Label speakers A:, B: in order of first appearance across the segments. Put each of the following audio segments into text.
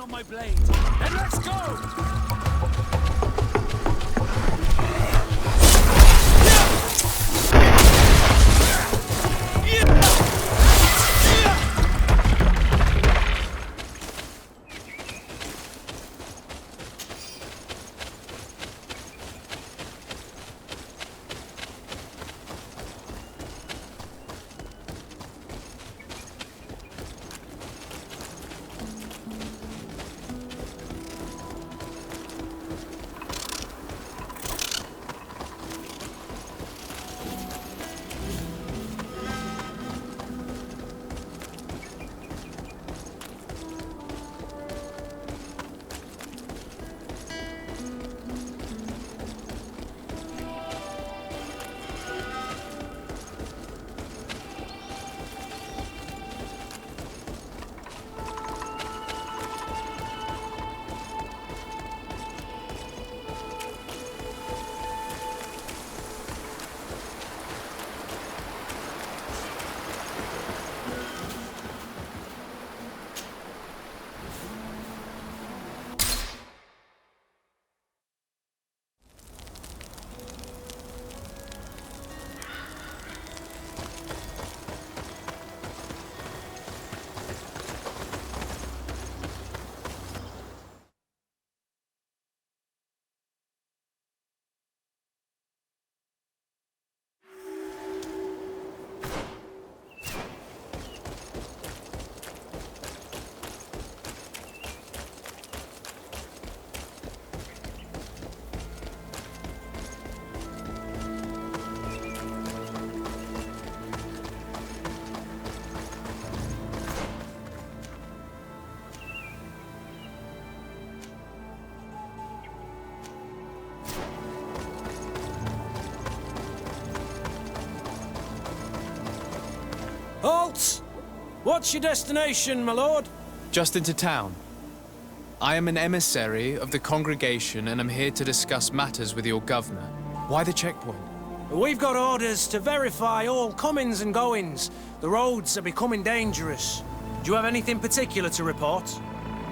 A: on my blade. Then let's go! Halt! What's your destination, my lord?
B: Just into town. I am an emissary of the congregation and am here to discuss matters with your governor. Why the checkpoint?
A: We've got orders to verify all comings and goings. The roads are becoming dangerous. Do you have anything particular to report?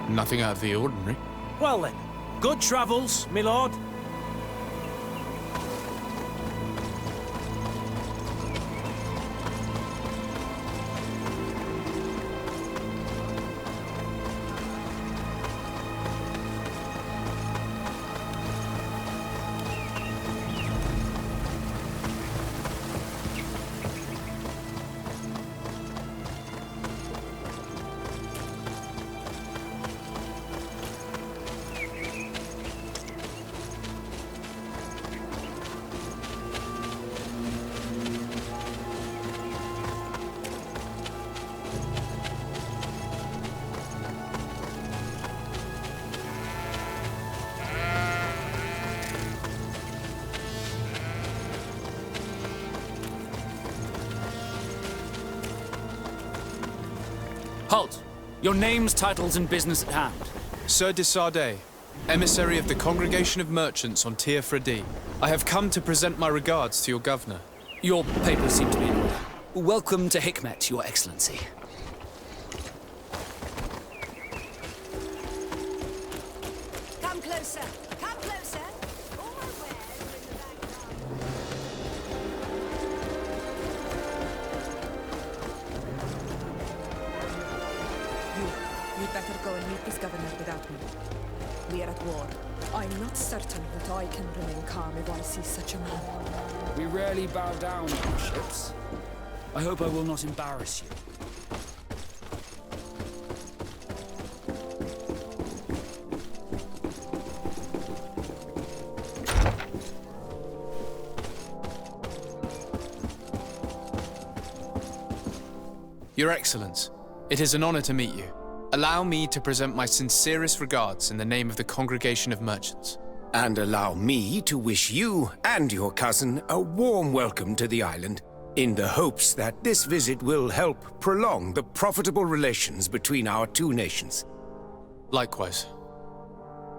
B: Nothing out of the ordinary.
A: Well then, good travels, my lord.
C: Halt! Your names, titles, and business at hand.
B: Sir de Sardet, emissary of the Congregation of Merchants on Tier Fredi. I have come to present my regards to your governor.
C: Your papers seem to be in order. Welcome to Hikmet, Your Excellency.
D: Come closer. Come closer. All my wares are in the backyard.
E: You'd better go and meet this governor without me. We are at war. I'm not certain that I can remain calm if I see such a man.
C: We rarely bow down, your ships. I hope I will not embarrass you.
B: Your Excellence, it is an honor to meet you. Allow me to present my sincerest regards in the name of the Congregation of Merchants.
F: And allow me to wish you and your cousin a warm welcome to the island, in the hopes that this visit will help prolong the profitable relations between our two nations.
B: Likewise.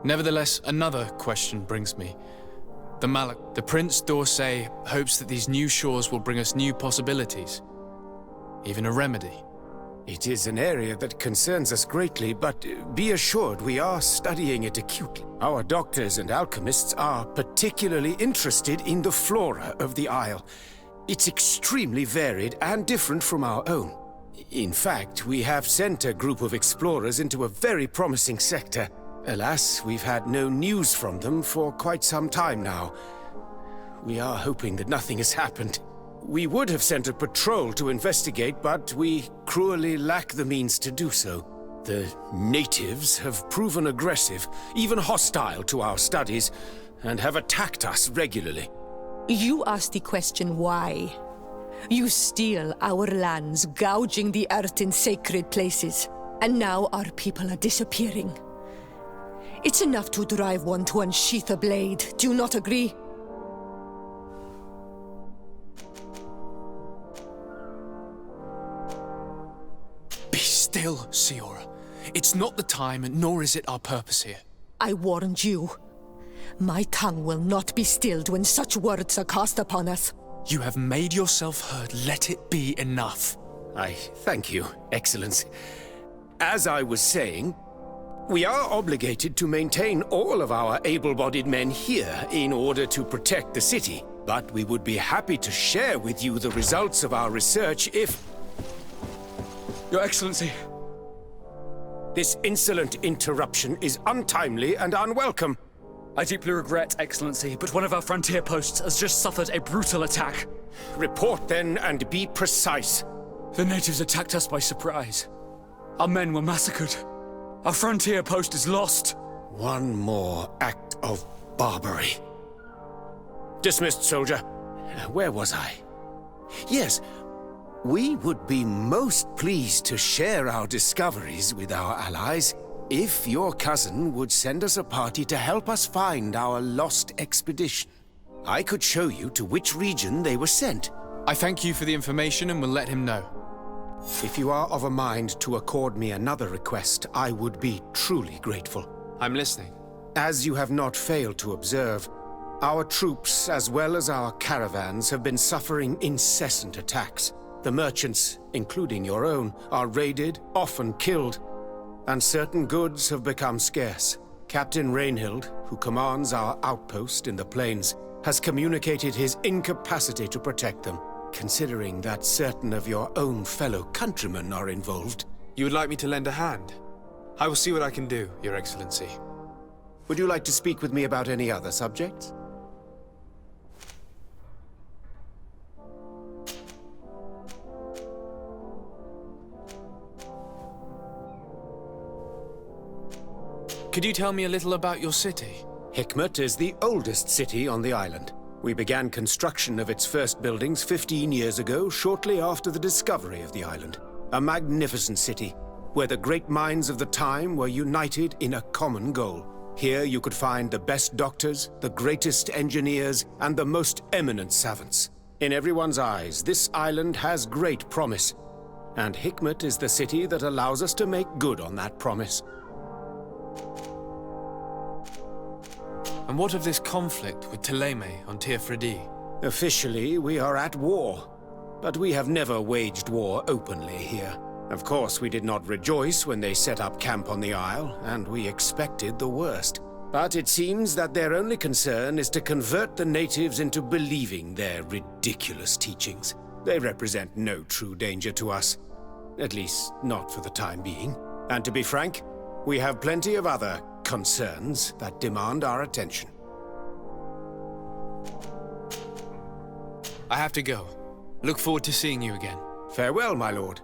B: Nevertheless, another question brings me. The Prince d'Orsay hopes that these new shores will bring us new possibilities. Even a remedy.
F: It is an area that concerns us greatly, but be assured we are studying it acutely. Our doctors and alchemists are particularly interested in the flora of the Isle. It's extremely varied and different from our own. In fact, we have sent a group of explorers into a very promising sector. Alas, we've had no news from them for quite some time now. We are hoping that nothing has happened. We would have sent a patrol to investigate, but we cruelly lack the means to do so. The natives have proven aggressive, even hostile to our studies, and have attacked us regularly.
G: You asked the question why. You steal our lands, gouging the earth in sacred places. And now our people are disappearing. It's enough to drive one to unsheath a blade. Do you not agree?
B: Be still, Siora. It's not the time, nor is it our purpose here.
G: I warned you. My tongue will not be stilled when such words are cast upon us.
B: You have made yourself heard. Let it be enough.
F: I thank you, Excellence. As I was saying, we are obligated to maintain all of our able-bodied men here in order to protect the city. But we would be happy to share with you the results of our research if...
C: Your Excellency.
F: This insolent interruption is untimely and unwelcome.
C: I deeply regret, Excellency, but one of our frontier posts has just suffered a brutal attack.
F: Report then and be precise.
C: The natives attacked us by surprise. Our men were massacred. Our frontier post is lost.
F: One more act of barbarity. Dismissed, soldier. Where was I? Yes, we would be most pleased to share our discoveries with our allies if your cousin would send us a party to help us find our lost expedition. I could show you to which region they were sent.
B: I thank you for the information and will let him know.
F: If you are of a mind to accord me another request, I would be truly grateful.
B: I'm listening.
F: As you have not failed to observe, our troops, as well as our caravans, have been suffering incessant attacks. The merchants, including your own, are raided, often killed, and certain goods have become scarce. Captain Rainhild, who commands our outpost in the plains, has communicated his incapacity to protect them, considering that certain of your own fellow countrymen are involved.
B: You would like me to lend a hand? I will see what I can do, Your Excellency.
F: Would you like to speak with me about any other subjects?
B: Could you tell me a little about your city?
F: Hikmet is the oldest city on the island. We began construction of its first buildings 15 years ago, shortly after the discovery of the island. A magnificent city, where the great minds of the time were united in a common goal. Here you could find the best doctors, the greatest engineers, and the most eminent savants. In everyone's eyes, this island has great promise, and Hikmet is the city that allows us to make good on that promise.
B: And what of this conflict with Thélème on Tir Freddy?
F: Officially, we are at war, but we have never waged war openly here. Of course, we did not rejoice when they set up camp on the Isle, and we expected the worst. But it seems that their only concern is to convert the natives into believing their ridiculous teachings. They represent no true danger to us, at least not for the time being. And to be frank, we have plenty of other concerns that demand our attention.
B: I have to go. Look forward to seeing you again.
F: Farewell, my lord.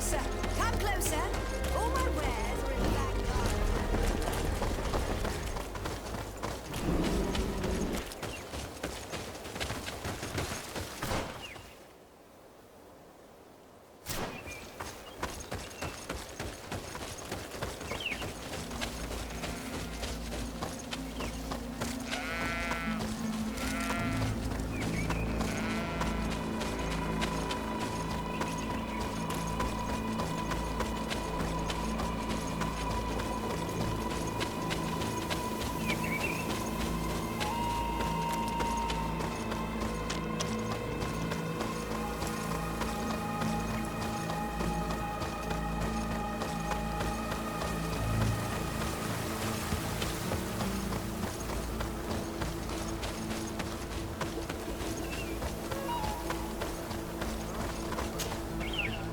D: closer. Come closer. All my wares are in the back garden.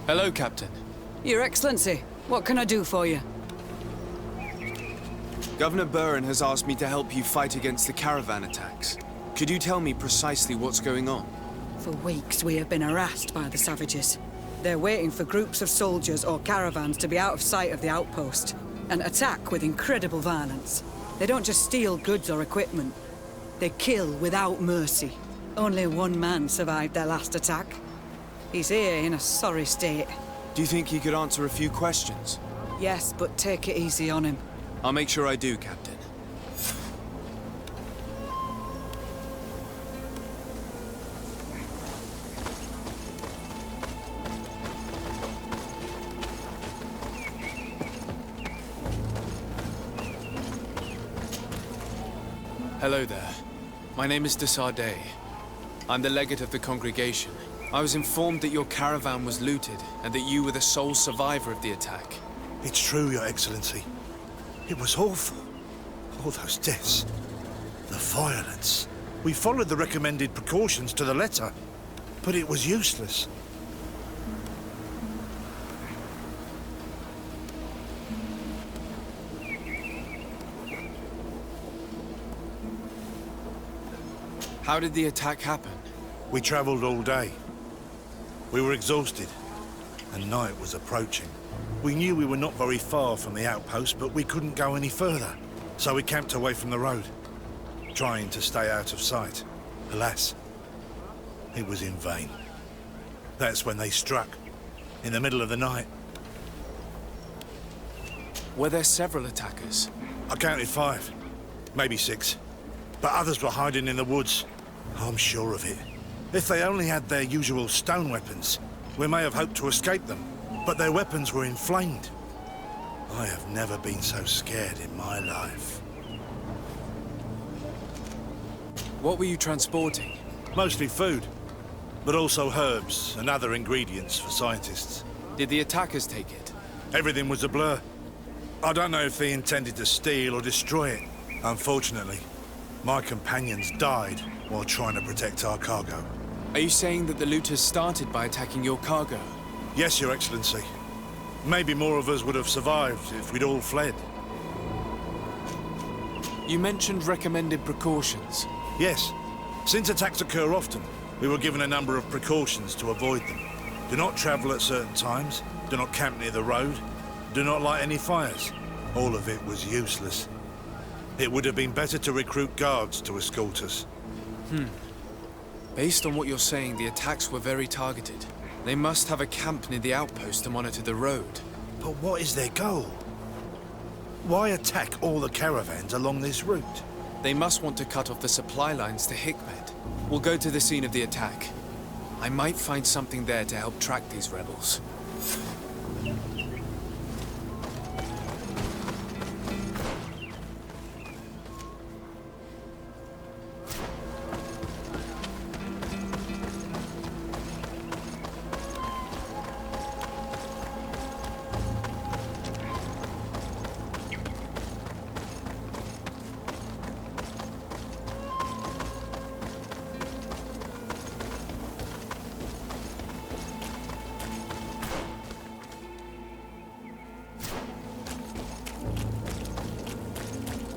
B: Hello, Captain.
H: Your Excellency, what can I do for you?
B: Governor Buren has asked me to help you fight against the caravan attacks. Could you tell me precisely what's going on?
H: For weeks, we have been harassed by the savages. They're waiting for groups of soldiers or caravans to be out of sight of the outpost and attack with incredible violence. They don't just steal goods or equipment. They kill without mercy. Only one man survived their last attack. He's here in a sorry state.
B: Do you think he could answer a few questions?
H: Yes, but take it easy on him.
B: I'll make sure I do, Captain. Hello there. My name is de Sardet. I'm the legate of the congregation. I was informed that your caravan was looted and that you were the sole survivor of the attack.
I: It's true, Your Excellency. It was awful. All those deaths. The violence. We followed the recommended precautions to the letter, but it was useless.
B: How did the attack happen?
I: We travelled all day. We were exhausted, and night was approaching. We knew we were not very far from the outpost, but we couldn't go any further. So we camped away from the road, trying to stay out of sight. Alas, it was in vain. That's when they struck, in the middle of the night.
B: Were there several attackers?
I: I counted 5, maybe 6. But others were hiding in the woods. I'm sure of it. If they only had their usual stone weapons, we may have hoped to escape them. But their weapons were inflamed. I have never been so scared in my life.
B: What were you transporting?
I: Mostly food, but also herbs and other ingredients for scientists.
B: Did the attackers take it?
I: Everything was a blur. I don't know if they intended to steal or destroy it. Unfortunately, my companions died while trying to protect our cargo.
B: Are you saying that the looters started by attacking your cargo?
I: Yes, Your Excellency. Maybe more of us would have survived if we'd all fled.
B: You mentioned recommended precautions.
I: Yes. Since attacks occur often, we were given a number of precautions to avoid them. Do not travel at certain times, do not camp near the road, do not light any fires. All of it was useless. It would have been better to recruit guards to escort us.
B: Based on what you're saying, the attacks were very targeted. They must have a camp near the outpost to monitor the road.
I: But what is their goal? Why attack all the caravans along this route?
B: They must want to cut off the supply lines to Hikmet. We'll go to the scene of the attack. I might find something there to help track these rebels.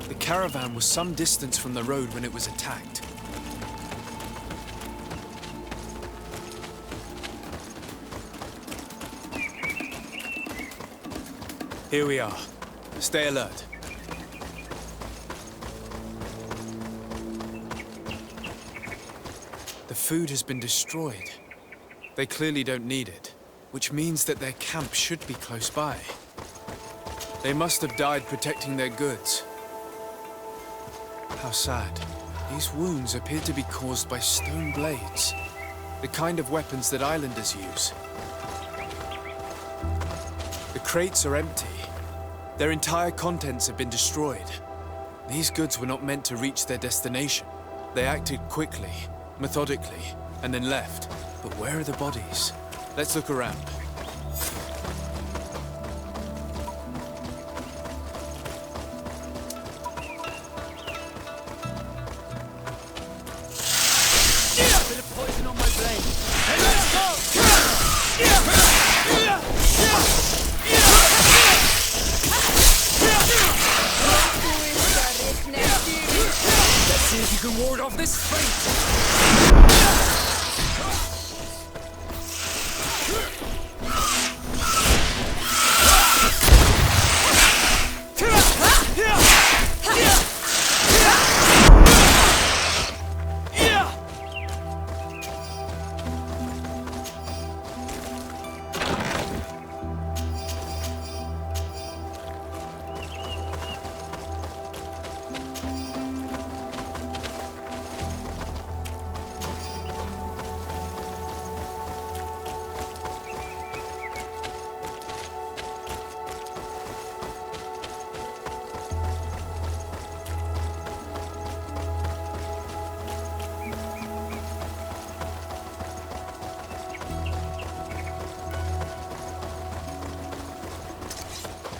B: The caravan was some distance from the road when it was attacked. Here we are. Stay alert. The food has been destroyed. They clearly don't need it, which means that their camp should be close by. They must have died protecting their goods. How sad. These wounds appear to be caused by stone blades, the kind of weapons that islanders use. The crates are empty. Their entire contents have been destroyed. These goods were not meant to reach their destination. They acted quickly, methodically, and then left. But where are the bodies? Let's look around.
C: Bit of poison on my blade. Hey, let's go! Let's see if you can ward off this fate.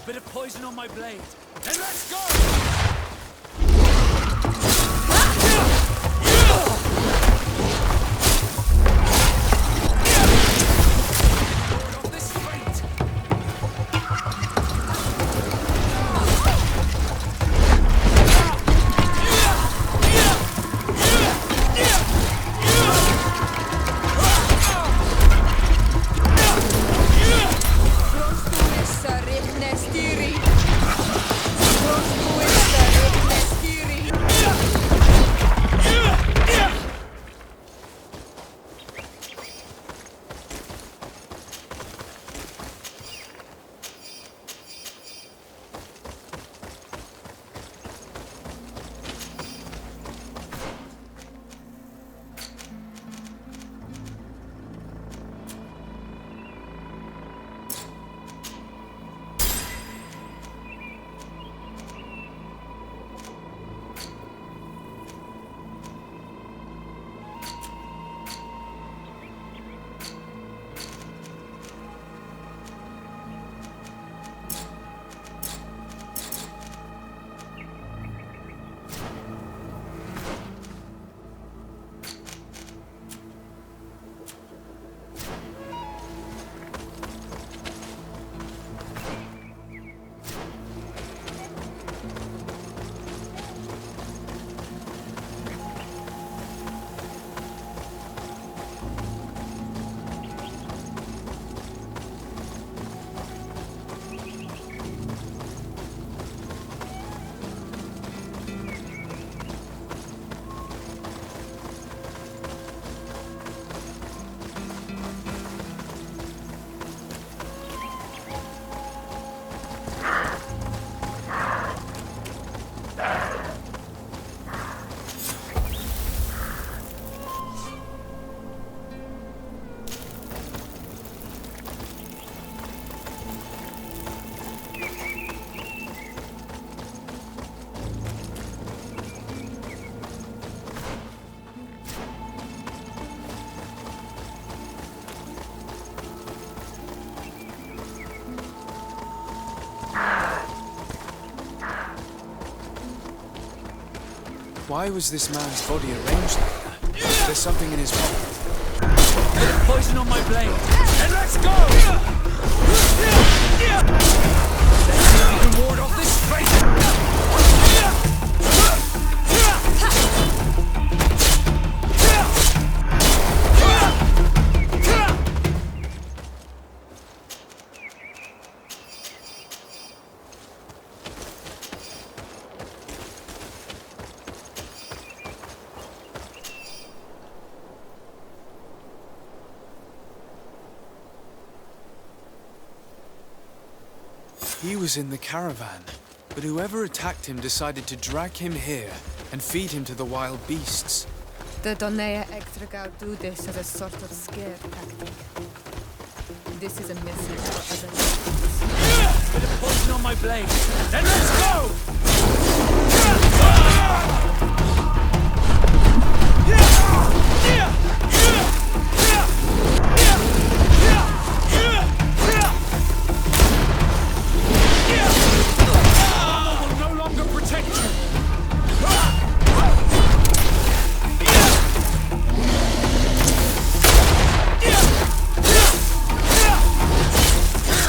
C: Bit of poison on my blade. And let's go! Ward off this fate.
B: Why was this man's body arranged like that? There's something in his pocket.
C: Bit of poison on my blade. And let's go! Let's see if you can ward off this fate.
B: He was in the caravan, but whoever attacked him decided to drag him here and feed him to the wild beasts.
E: The Donea Extragao do this as a sort of scare tactic. This is a message for others.
C: Bit of poison on my blade. Then let's go! Armor will no longer protect you.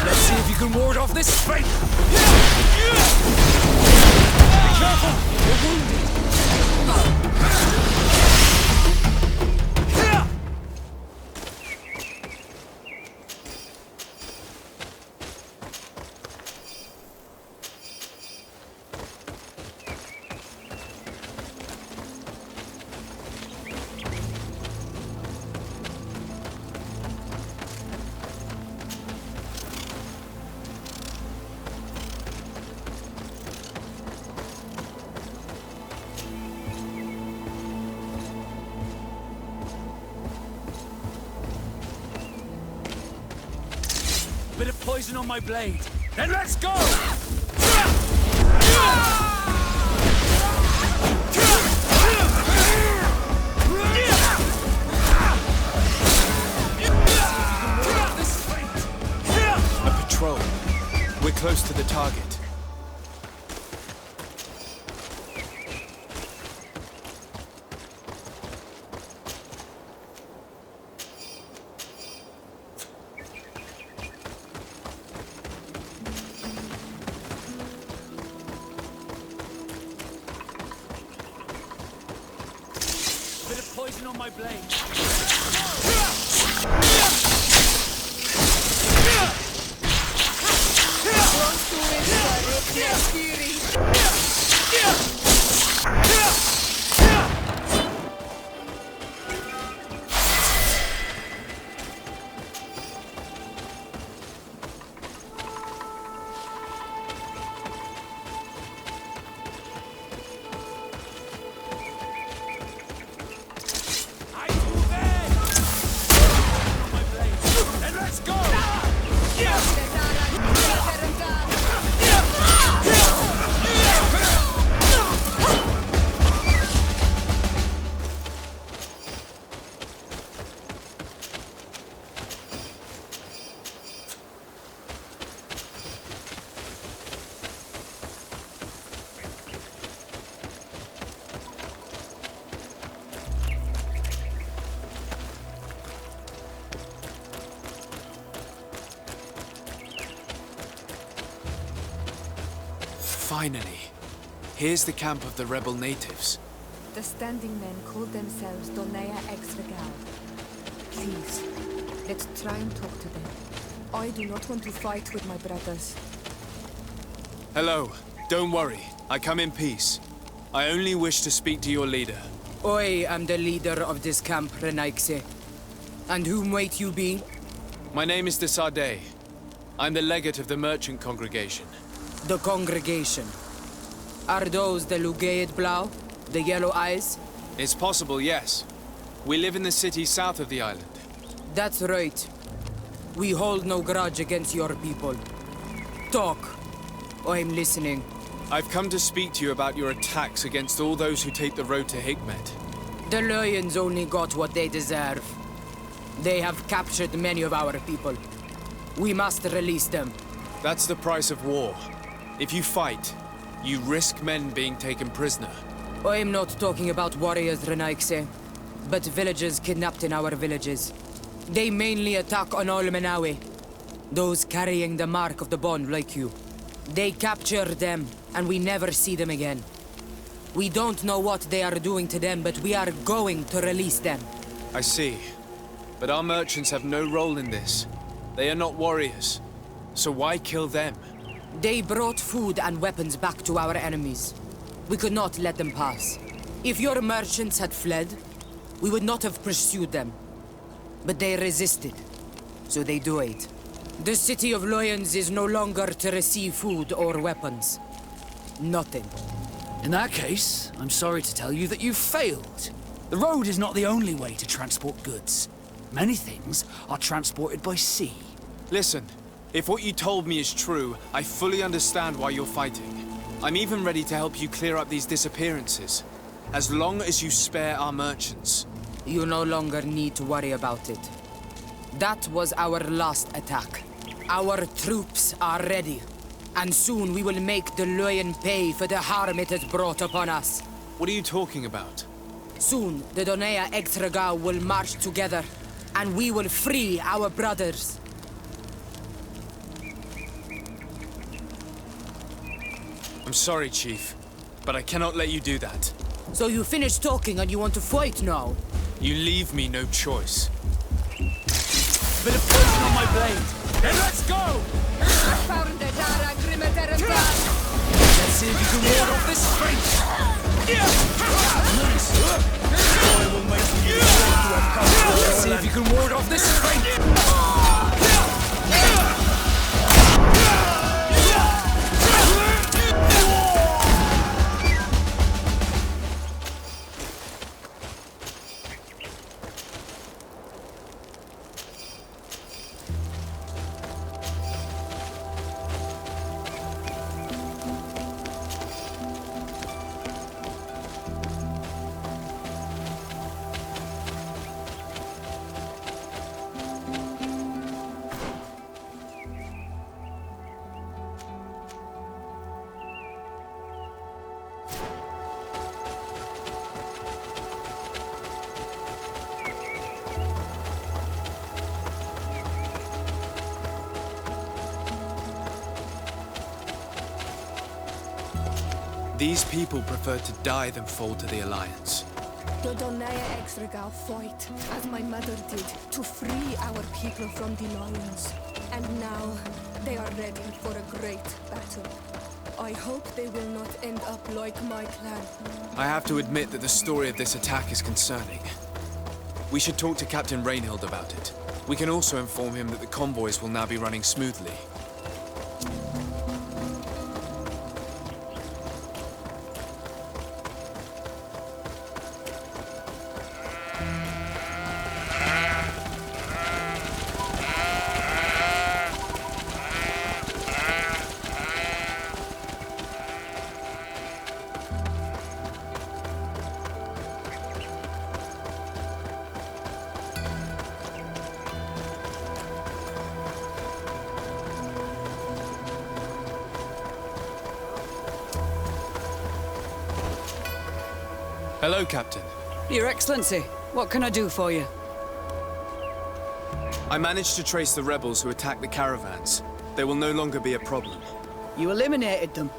C: Let's see if you can ward off this fate. Be careful, you're wounded. Bit of poison on my blade. Then let's go!
B: A patrol. We're close to the target.
C: Bit of poison on my blade. Then let's go!
B: Finally. Here's the camp of the rebel natives.
E: The standing men call themselves Donea Extragao. Please, let's try and talk to them. I do not want to fight with my brothers.
B: Hello. Don't worry. I come in peace. I only wish to speak to your leader.
J: I am the leader of this camp, Renaikse. And whom might you be?
B: My name is Desade. I'm the legate of the merchant congregation.
J: The congregation. Are those the Lugaid Blau? The yellow eyes?
B: It's possible, yes. We live in the city south of the island.
J: That's right. We hold no grudge against your people. Talk. I'm listening.
B: I've come to speak to you about your attacks against all those who take the road to Hikmet.
J: The Lions only got what they deserve. They have captured many of our people. We must release them.
B: That's the price of war. If you fight, you risk men being taken prisoner.
J: I'm not talking about warriors, Renaikse, but villagers kidnapped in our villages. They mainly attack on all Menawe, those carrying the mark of the bond like you. They capture them, and we never see them again. We don't know what they are doing to them, but we are going to release them.
B: I see. But our merchants have no role in this. They are not warriors. So why kill them?
J: They brought food and weapons back to our enemies. We could not let them pass. If your merchants had fled, we would not have pursued them. But they resisted, so they died. The city of Loyans is no longer to receive food or weapons. Nothing.
C: In that case, I'm sorry to tell you that you've failed. The road is not the only way to transport goods. Many things are transported by sea.
B: Listen, if what you told me is true, I fully understand why you're fighting. I'm even ready to help you clear up these disappearances, as long as you spare our merchants.
J: You no longer need to worry about it. That was our last attack. Our troops are ready, and soon we will make the Loyan pay for the harm it has brought upon us.
B: What are you talking about?
J: Soon, the Donea Extragao will march together, and we will free our brothers.
B: I'm sorry, Chief, but I cannot let you do that.
J: So you finished talking and you want to fight now?
B: You leave me no choice.
C: Bit of poison on my blade. Then let's go! Let's see if you can ward off this strength. Nice. I will make you to have come. Let's see if you can ward off this strength.
B: These people prefer to die than fall to the Alliance.
E: The Donea Extragao fight, as my mother did, to free our people from the lions. And now, they are ready for a great battle. I hope they will not end up like my clan.
B: I have to admit that the story of this attack is concerning. We should talk to Captain Rainhild about it. We can also inform him that the convoys will now be running smoothly. Hello, Captain.
H: Your Excellency, what can I do for you?
B: I managed to trace the rebels who attacked the caravans. They will no longer be a problem.
H: You eliminated them?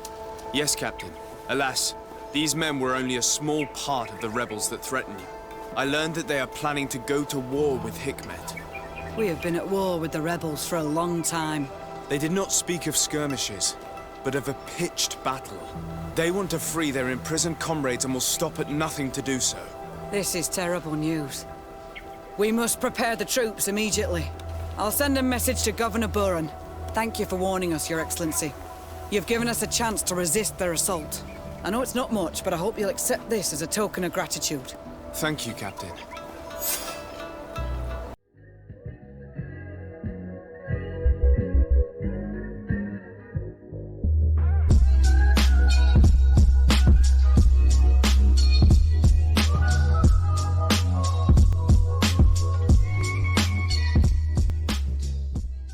B: Yes, Captain. Alas, these men were only a small part of the rebels that threaten you. I learned that they are planning to go to war with Hikmet.
H: We have been at war with the rebels for a long time.
B: They did not speak of skirmishes, but of a pitched battle. They want to free their imprisoned comrades and will stop at nothing to do so.
H: This is terrible news. We must prepare the troops immediately. I'll send a message to Governor Buran. Thank you for warning us, Your Excellency. You've given us a chance to resist their assault. I know it's not much, but I hope you'll accept this as a token of gratitude.
B: Thank you, Captain.